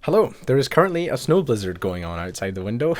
Hello, there is currently a snow blizzard going on outside the window.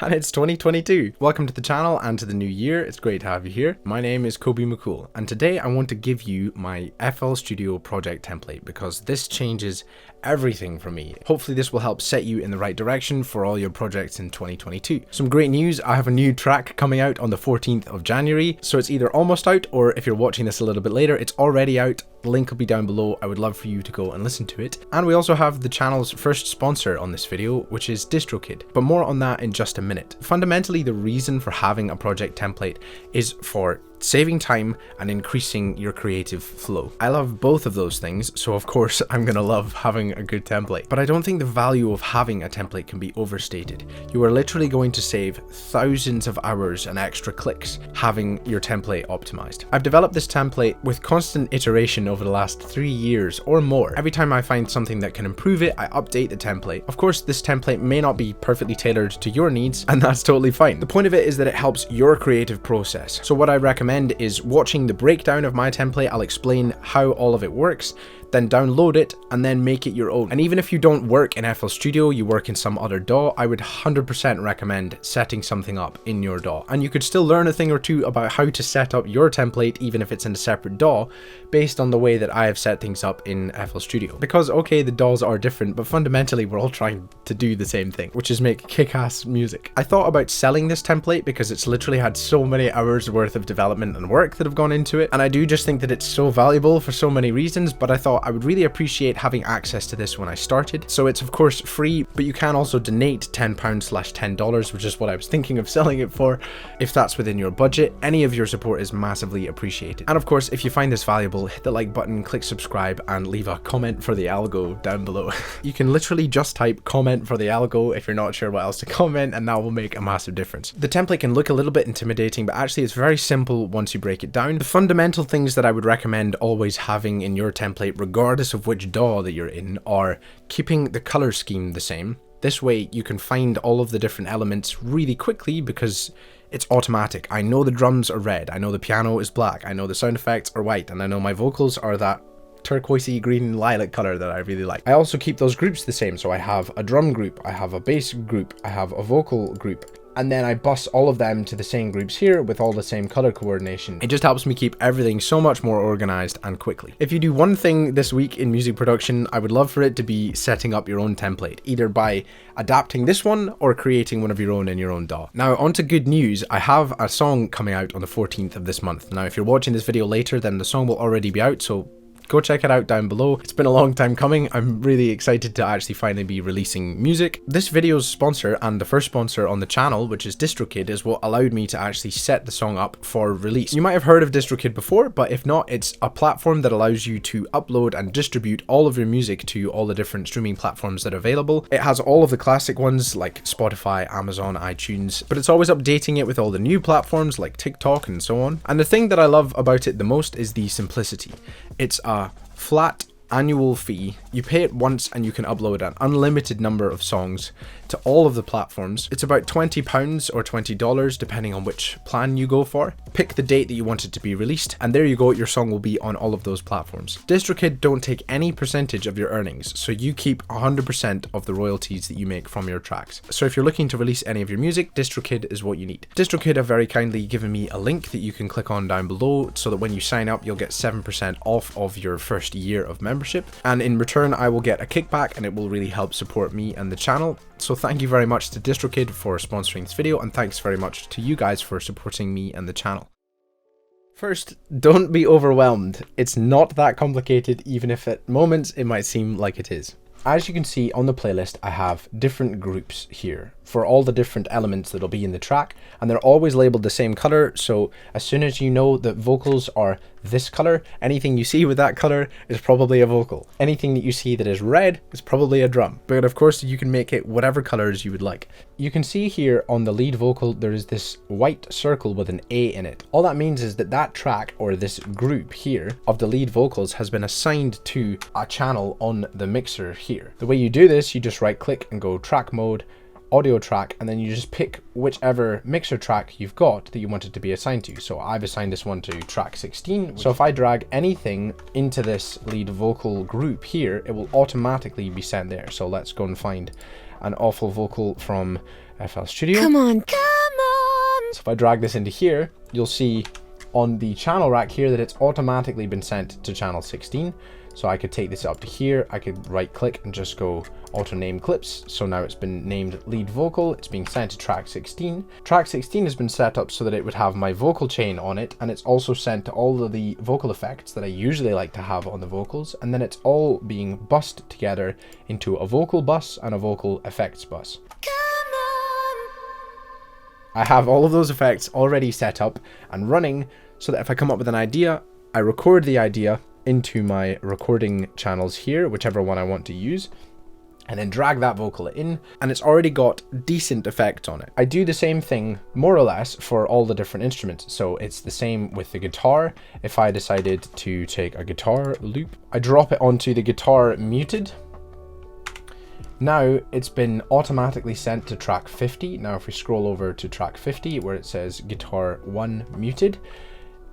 And it's 2022. Welcome to the channel and to the new year. It's great to have you here. My name is Kobe McCool, and today I want to give you my FL Studio project template because this changes everything for me. Hopefully this will help set you in the right direction for all your projects in 2022. Some great news, I have a new track coming out on the 14th of January, so it's either almost out or if you're watching this a little bit later, it's already out. The link will be down below. I would love for you to go and listen to it. And we also have the channel's first sponsor on this video, which is DistroKid, but more on that in just a minute. Fundamentally, the reason for having a project template is for saving time and increasing your creative flow. I love both of those things, so of course I'm gonna love having a good template. But I don't think the value of having a template can be overstated. You are literally going to save thousands of hours and extra clicks having your template optimized. I've developed this template with constant iteration over the last 3 years or more. Every time I find something that can improve it, I update the template. Of course, this template may not be perfectly tailored to your needs, and that's totally fine. The point of it is that it helps your creative process. So what I recommend is watching the breakdown of my template. I'll explain how all of it works, then download it and then make it your own. And even if you don't work in FL Studio, you work in some other DAW, I would 100% recommend setting something up in your DAW. And you could still learn a thing or two about how to set up your template, even if it's in a separate DAW, based on the way that I have set things up in FL Studio. Because okay, the DAWs are different, but fundamentally we're all trying to do the same thing, which is make kick-ass music. I thought about selling this template because it's literally had so many hours worth of development and work that have gone into it. And I do just think that it's so valuable for so many reasons, but I thought I would really appreciate having access to this when I started. So it's of course free, but you can also donate £10/$10, which is what I was thinking of selling it for. If that's within your budget, any of your support is massively appreciated. And of course, if you find this valuable, hit the like button, click subscribe, and leave a comment for the algo down below. You can literally just type comment for the algo if you're not sure what else to comment, and that will make a massive difference. The template can look a little bit intimidating, but actually it's very simple once you break it down. The fundamental things that I would recommend always having in your template, regardless of which DAW that you're in, are keeping the color scheme the same. This way you can find all of the different elements really quickly because it's automatic. I know the drums are red, I know the piano is black, I know the sound effects are white, and I know my vocals are that turquoisey green lilac color that I really like. I also keep those groups the same, so I have a drum group, I have a bass group, I have a vocal group, and then I bus all of them to the same groups here with all the same color coordination. It just helps me keep everything so much more organized and quickly. If you do one thing this week in music production, I would love for it to be setting up your own template, either by adapting this one or creating one of your own in your own DAW. Now on to good news, I have a song coming out on the 14th of this month. Now if you're watching this video later, then the song will already be out, so go check it out down below. It's been a long time coming. I'm really excited to actually finally be releasing music. This video's sponsor and the first sponsor on the channel, which is DistroKid, is what allowed me to actually set the song up for release. You might have heard of DistroKid before, but if not, it's a platform that allows you to upload and distribute all of your music to all the different streaming platforms that are available. It has all of the classic ones like Spotify, Amazon, iTunes, but it's always updating it with all the new platforms like TikTok and so on. And the thing that I love about it the most is the simplicity. It's a flat annual fee. You pay it once and you can upload an unlimited number of songs to all of the platforms. It's about £20 or $20 depending on which plan you go for. Pick the date that you want it to be released, and there you go, your song will be on all of those platforms. DistroKid don't take any percentage of your earnings, so you keep 100% of the royalties that you make from your tracks. So if you're looking to release any of your music, DistroKid is what you need. DistroKid have very kindly given me a link that you can click on down below so that when you sign up, you'll get 7% off of your first year of membership, and in return I will get a kickback, and it will really help support me and the channel. So thank you very much to DistroKid for sponsoring this video, and thanks very much to you guys for supporting me and the channel. First, don't be overwhelmed. It's not that complicated, even if at moments it might seem like it is. As you can see on the playlist, I have different groups here for all the different elements that'll be in the track, and they're always labeled the same color. So as soon as you know that vocals are this color, anything you see with that color is probably a vocal. Anything that you see that is red is probably a drum. But of course you can make it whatever colors you would like. You can see here on the lead vocal there is this white circle with an A in it. All that means is that that track, or this group here of the lead vocals, has been assigned to a channel on the mixer here. The way you do this, you just right click and go track mode, audio track, and then you just pick whichever mixer track you've got that you want it to be assigned to. So I've assigned this one to track 16. So if I drag anything into this lead vocal group here, it will automatically be sent there. So let's go and find an awful vocal from FL Studio. Come on, come on. So if I drag this into here, you'll see on the channel rack here that it's automatically been sent to channel 16. So I could take this up to here, I could right click and just go auto name clips. So now it's been named lead vocal, it's being sent to track 16. Track 16 has been set up so that it would have my vocal chain on it, and it's also sent to all of the vocal effects that I usually like to have on the vocals, and then it's all being bussed together into a vocal bus and a vocal effects bus. Come on. I have all of those effects already set up and running so that if I come up with an idea, I record the idea into my recording channels here, whichever one I want to use, and then drag that vocal in, and it's already got decent effect on it. I do the same thing more or less for all the different instruments. So it's the same with the guitar. If I decided to take a guitar loop, I drop it onto the guitar muted. Now it's been automatically sent to track 50. Now if we scroll over to track 50 where it says guitar 1 muted,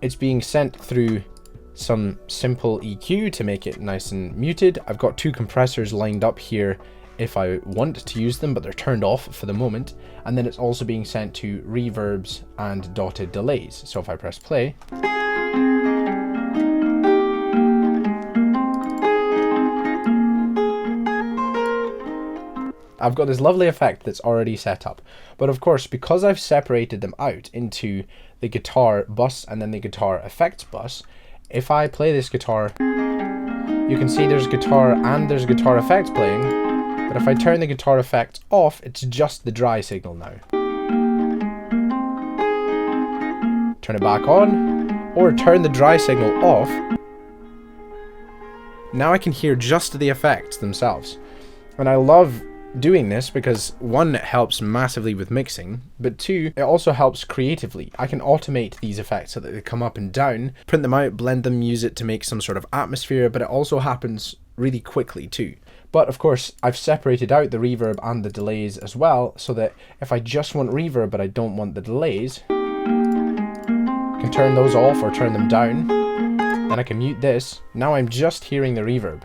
it's being sent through some simple EQ to make it nice and muted. I've got two compressors lined up here if I want to use them, but they're turned off for the moment. And then it's also being sent to reverbs and dotted delays. So if I press play, I've got this lovely effect that's already set up. But of course, because I've separated them out into the guitar bus and then the guitar effects bus, if I play this guitar, you can see there's guitar and there's guitar effects playing, but if I turn the guitar effect off, it's just the dry signal now. Turn it back on, or turn the dry signal off. Now I can hear just the effects themselves. And I love doing this because one, it helps massively with mixing, but two, it also helps creatively. I can automate these effects so that they come up and down, print them out, blend them, use it to make some sort of atmosphere, but it also happens really quickly too. But of course, I've separated out the reverb and the delays as well, so that if I just want reverb but I don't want the delays, I can turn those off or turn them down. Then I can mute this. Now I'm just hearing the reverb.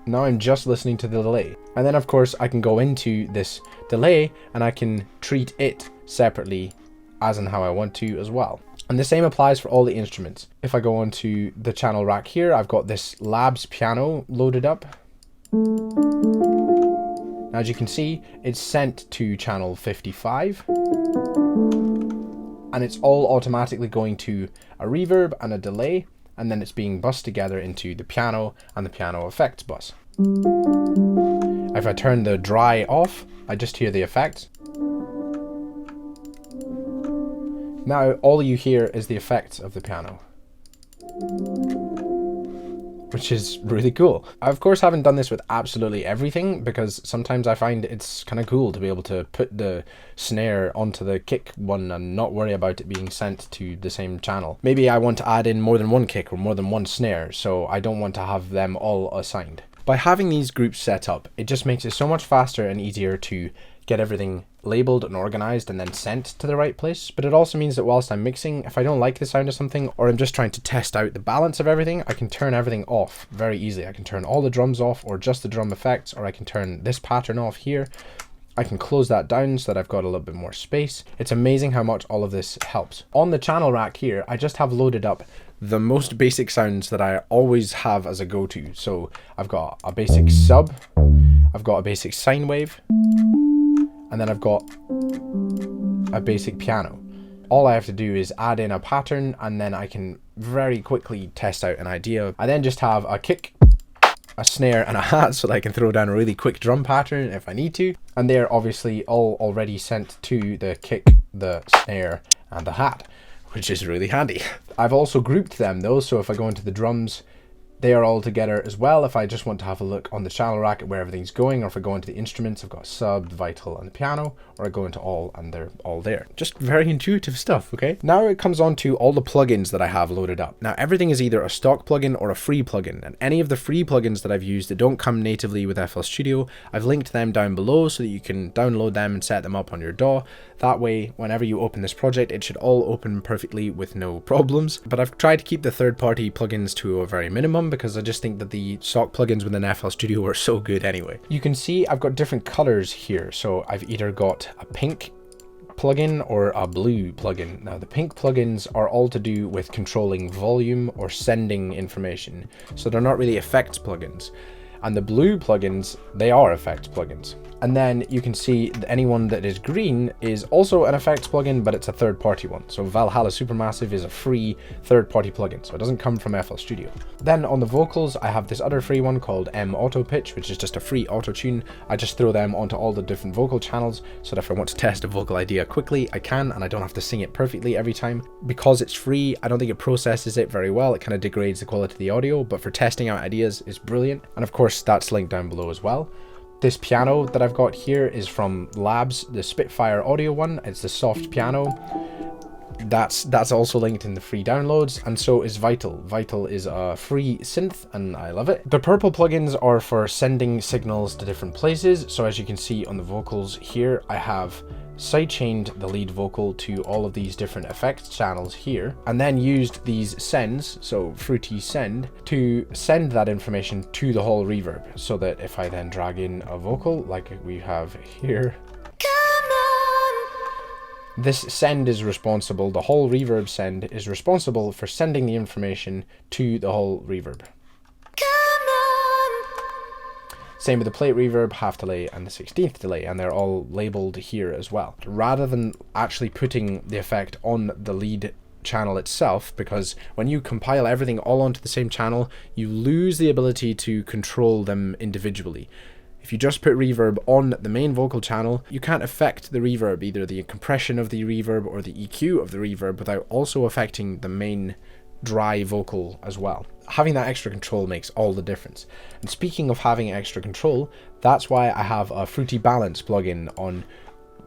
Now I'm just listening to the delay. And then of course I can go into this delay and I can treat it separately as and how I want to as well. And the same applies for all the instruments. If I go onto the channel rack here, I've got this Labs piano loaded up. Now, as you can see, it's sent to channel 55. And it's all automatically going to a reverb and a delay, and then it's being bussed together into the piano and the piano effects bus. If I turn the dry off, I just hear the effect. Now all you hear is the effects of the piano, which is really cool. I of course haven't done this with absolutely everything, because sometimes I find it's kind of cool to be able to put the snare onto the kick one and not worry about it being sent to the same channel. Maybe I want to add in more than one kick or more than one snare, so I don't want to have them all assigned. By having these groups set up, it just makes it so much faster and easier to get everything labeled and organized and then sent to the right place. But it also means that whilst I'm mixing, if I don't like the sound of something, or I'm just trying to test out the balance of everything, I can turn everything off very easily. I can turn all the drums off, or just the drum effects, or I can turn this pattern off here. I can close that down so that I've got a little bit more space. It's amazing how much all of this helps. On the channel rack here, I just have loaded up the most basic sounds that I always have as a go-to. So I've got a basic sub, I've got a basic sine wave, and then I've got a basic piano. All I have to do is add in a pattern, and then I can very quickly test out an idea. I then just have a kick, a snare, and a hat, so that I can throw down a really quick drum pattern if I need to. And they're obviously all already sent to the kick, the snare, and the hat, which is really handy. I've also grouped them though, so if I go into the drums, They are all together as well. If I just want to have a look on the channel rack at where everything's going, or if I go into the instruments, I've got sub, vital, and the piano, or I go into all and they're all there. Just very intuitive stuff, okay? Now it comes on to all the plugins that I have loaded up. Now everything is either a stock plugin or a free plugin, and any of the free plugins that I've used that don't come natively with FL Studio, I've linked them down below so that you can download them and set them up on your DAW. That way, whenever you open this project, it should all open perfectly with no problems. But I've tried to keep the third-party plugins to a very minimum because I just think that the stock plugins within FL Studio are so good anyway. You can see I've got different colors here. So I've either got a pink plugin or a blue plugin. Now the pink plugins are all to do with controlling volume or sending information. So they're not really effects plugins. And the blue plugins, they are effects plugins. And then you can see that anyone that is green is also an effects plugin, but it's a third-party one. So Valhalla Supermassive is a free third-party plugin, so it doesn't come from FL Studio. Then on the vocals, I have this other free one called MAutoPitch, which is just a free auto-tune. I just throw them onto all the different vocal channels, so that if I want to test a vocal idea quickly, I can, and I don't have to sing it perfectly every time. Because it's free, I don't think it processes it very well. It kind of degrades the quality of the audio, but for testing out ideas, it's brilliant. And of course, that's linked down below as well. This piano that I've got here is from Labs, the Spitfire audio one. It's the soft piano. That's also linked in the free downloads, and so is Vital. Vital is a free synth, and I love it. The purple plugins are for sending signals to different places. So as you can see on the vocals here, I have sidechained the lead vocal to all of these different effects channels here, and then used these sends, so fruity send, to send that information to the whole reverb, so that if I then drag in a vocal like we have here, this send is responsible, the whole reverb send is responsible for sending the information to the whole reverb. Same with the plate reverb, half delay, and the 16th delay, and they're all labeled here as well. Rather than actually putting the effect on the lead channel itself, because when you compile everything all onto the same channel, you lose the ability to control them individually. If you just put reverb on the main vocal channel, you can't affect the reverb, either the compression of the reverb or the EQ of the reverb, without also affecting the main dry vocal as well. Having that extra control makes all the difference. And speaking of having extra control, that's why I have a Fruity Balance plugin on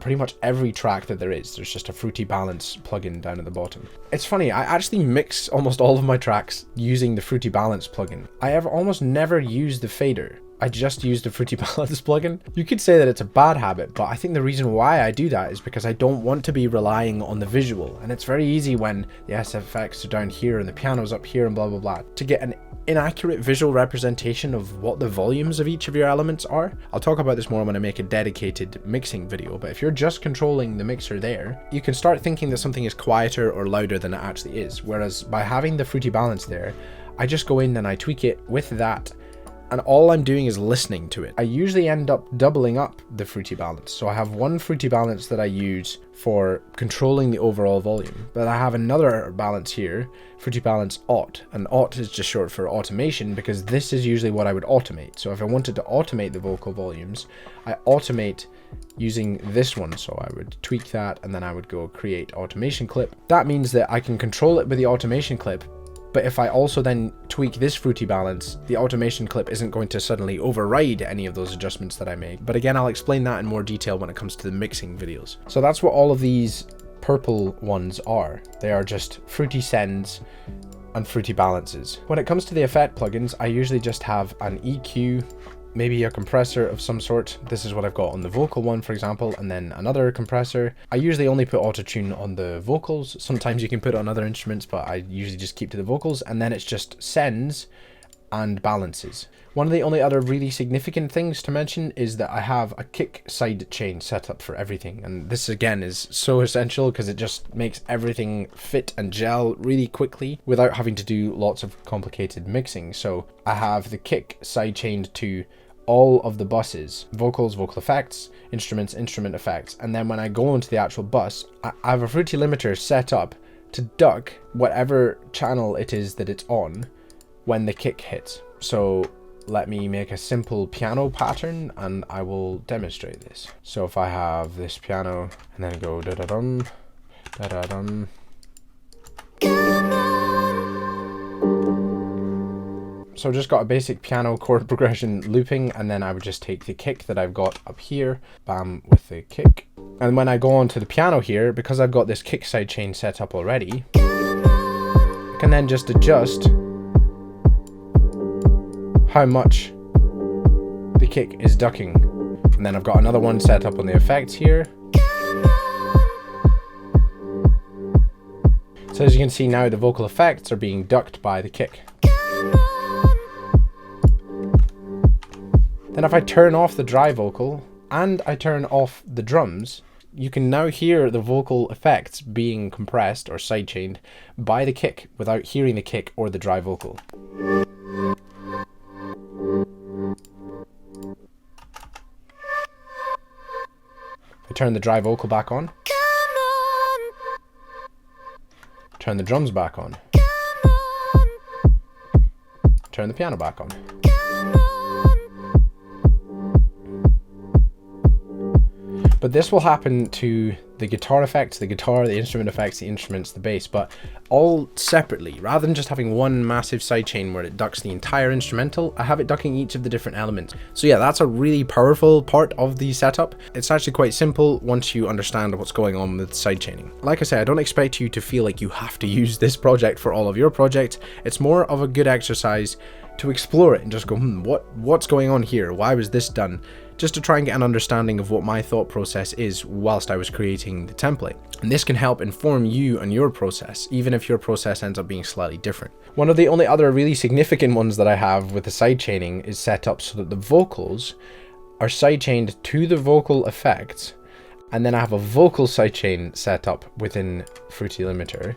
pretty much every track that there is. There's just a Fruity Balance plugin down at the bottom. It's funny, I actually mix almost all of my tracks using the Fruity Balance plugin. I have almost never used the fader. I just use the Fruity Balance plugin. You could say that it's a bad habit, but I think the reason why I do that is because I don't want to be relying on the visual. And it's very easy when the SFX are down here and the piano's up here and blah, blah, blah, to get an inaccurate visual representation of what the volumes of each of your elements are. I'll talk about this more when I make a dedicated mixing video, but if you're just controlling the mixer there, you can start thinking that something is quieter or louder than it actually is. Whereas by having the Fruity Balance there, I just go in and I tweak it with that, and all I'm doing is listening to it. I usually end up doubling up the Fruity Balance. So I have one Fruity Balance that I use for controlling the overall volume, but I have another balance here, Fruity Balance Aut, and Aut is just short for automation, because this is usually what I would automate. So if I wanted to automate the vocal volumes, I automate using this one. So I would tweak that, and then I would go create automation clip. That means that I can control it with the automation clip, but if I also then tweak this Fruity Balance, the automation clip isn't going to suddenly override any of those adjustments that I make. But again, I'll explain that in more detail when it comes to the mixing videos. So that's what all of these purple ones are. They are just Fruity Sends and Fruity Balances. When it comes to the effect plugins, I usually just have an EQ, maybe a compressor of some sort. This is what I've got on the vocal one, for example, and then another compressor. I usually only put autotune on the vocals. Sometimes you can put it on other instruments, but I usually just keep to the vocals, and then it's just sends and balances. One of the only other really significant things to mention is that I have a kick side chain set up for everything, and this again is so essential because it just makes everything fit and gel really quickly without having to do lots of complicated mixing. So I have the kick side chained to all of the buses, vocals, vocal effects, instruments, instrument effects, and then when I go into the actual bus, I have a Fruity limiter set up to duck whatever channel it is that it's on when the kick hits. So let me make a simple piano pattern and I will demonstrate this. So if I have this piano and then go da-da-dum, da-da-dum, So I've just got a basic piano chord progression looping, and then I would just take the kick that I've got up here, bam, with the kick. And when I go on to the piano here, because I've got this kick sidechain set up already, I can then just adjust how much the kick is ducking. And then I've got another one set up on the effects here. So as you can see now, the vocal effects are being ducked by the kick. Then if I turn off the dry vocal and I turn off the drums, you can now hear the vocal effects being compressed or sidechained by the kick without hearing the kick or the dry vocal. If I turn the dry vocal back on, turn the drums back on, turn the piano back on. But this will happen to the guitar effects, the guitar, the instrument effects, the instruments, the bass, but all separately. Rather than just having one massive sidechain where it ducks the entire instrumental, I have it ducking each of the different elements. So yeah, that's a really powerful part of the setup. It's actually quite simple once you understand what's going on with sidechaining. Like I say, I don't expect you to feel like you have to use this project for all of your projects. It's more of a good exercise to explore it and just go, what's going on here? Why was this done? Just to try and get an understanding of what my thought process is whilst I was creating the template. And this can help inform you and your process, even if your process ends up being slightly different. One of the only other really significant ones that I have with the sidechaining is set up so that the vocals are sidechained to the vocal effects, and then I have a vocal sidechain set up within Fruity Limiter,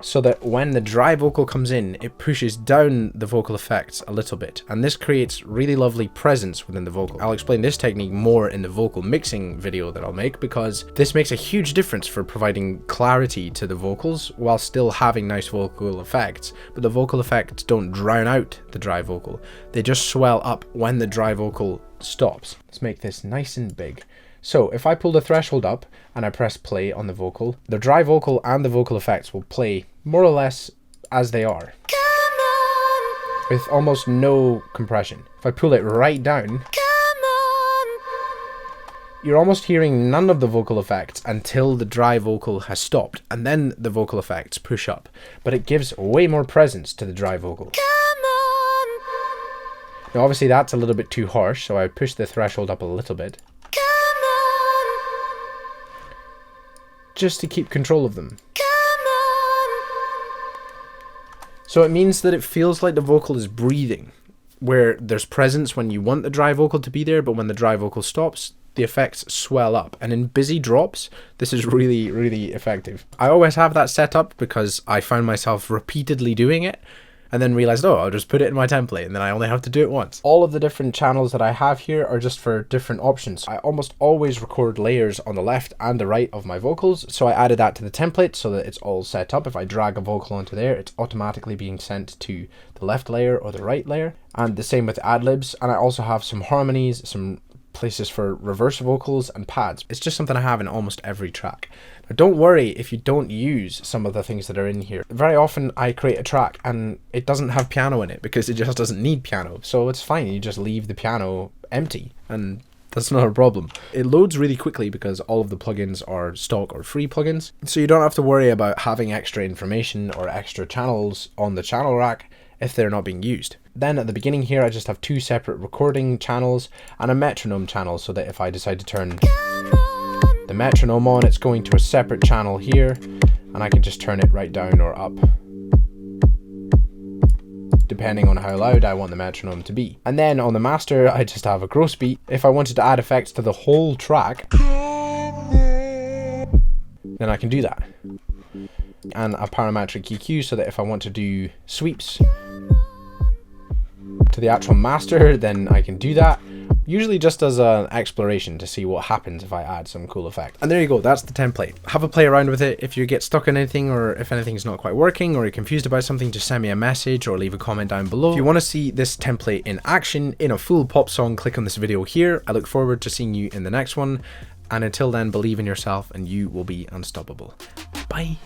so that when the dry vocal comes in, it pushes down the vocal effects a little bit, and this creates really lovely presence within the vocal. I'll explain this technique more in the vocal mixing video that I'll make, because this makes a huge difference for providing clarity to the vocals while still having nice vocal effects, but the vocal effects don't drown out the dry vocal. They just swell up when the dry vocal stops. Let's make this nice and big. So if I pull the threshold up and I press play on the vocal, the dry vocal and the vocal effects will play more or less as they are, with almost no compression. If I pull it right down, you're almost hearing none of the vocal effects until the dry vocal has stopped, and then the vocal effects push up, but it gives way more presence to the dry vocal. Now obviously that's a little bit too harsh, so I push the threshold up a little bit, just to keep control of them. So it means that it feels like the vocal is breathing, where there's presence when you want the dry vocal to be there, but when the dry vocal stops, the effects swell up. And in busy drops, this is really, really effective. I always have that set up because I found myself repeatedly doing it, and then realized, oh, I'll just put it in my template, and then I only have to do it once. All of the different channels that I have here are just for different options. I almost always record layers on the left and the right of my vocals, so I added that to the template so that it's all set up. If I drag a vocal onto there, it's automatically being sent to the left layer or the right layer. And the same with ad-libs, and I also have some harmonies, some places for reverse vocals and pads. It's just something I have in almost every track. Now, don't worry if you don't use some of the things that are in here. Very often I create a track and it doesn't have piano in it because it just doesn't need piano. So it's fine, you just leave the piano empty and that's not a problem. It loads really quickly because all of the plugins are stock or free plugins. So you don't have to worry about having extra information or extra channels on the channel rack if they're not being used. Then at the beginning here, I just have two separate recording channels and a metronome channel, so that if I decide to turn the metronome on, it's going to a separate channel here, and I can just turn it right down or up, depending on how loud I want the metronome to be. And then on the master, I just have a gross beat. If I wanted to add effects to the whole track, then I can do that. And a parametric EQ, so that if I want to do sweeps to the actual master, then I can do that, usually just as an exploration to see what happens if I add some cool effect. And there you go, that's the template. Have a play around with it. If you get stuck on anything, or if anything's not quite working, or you're confused about something, just send me a message or leave a comment down below. If you want to see this template in action in a full pop song, click on this video here. I look forward to seeing you in the next one, and until then, believe in yourself and you will be unstoppable. Bye.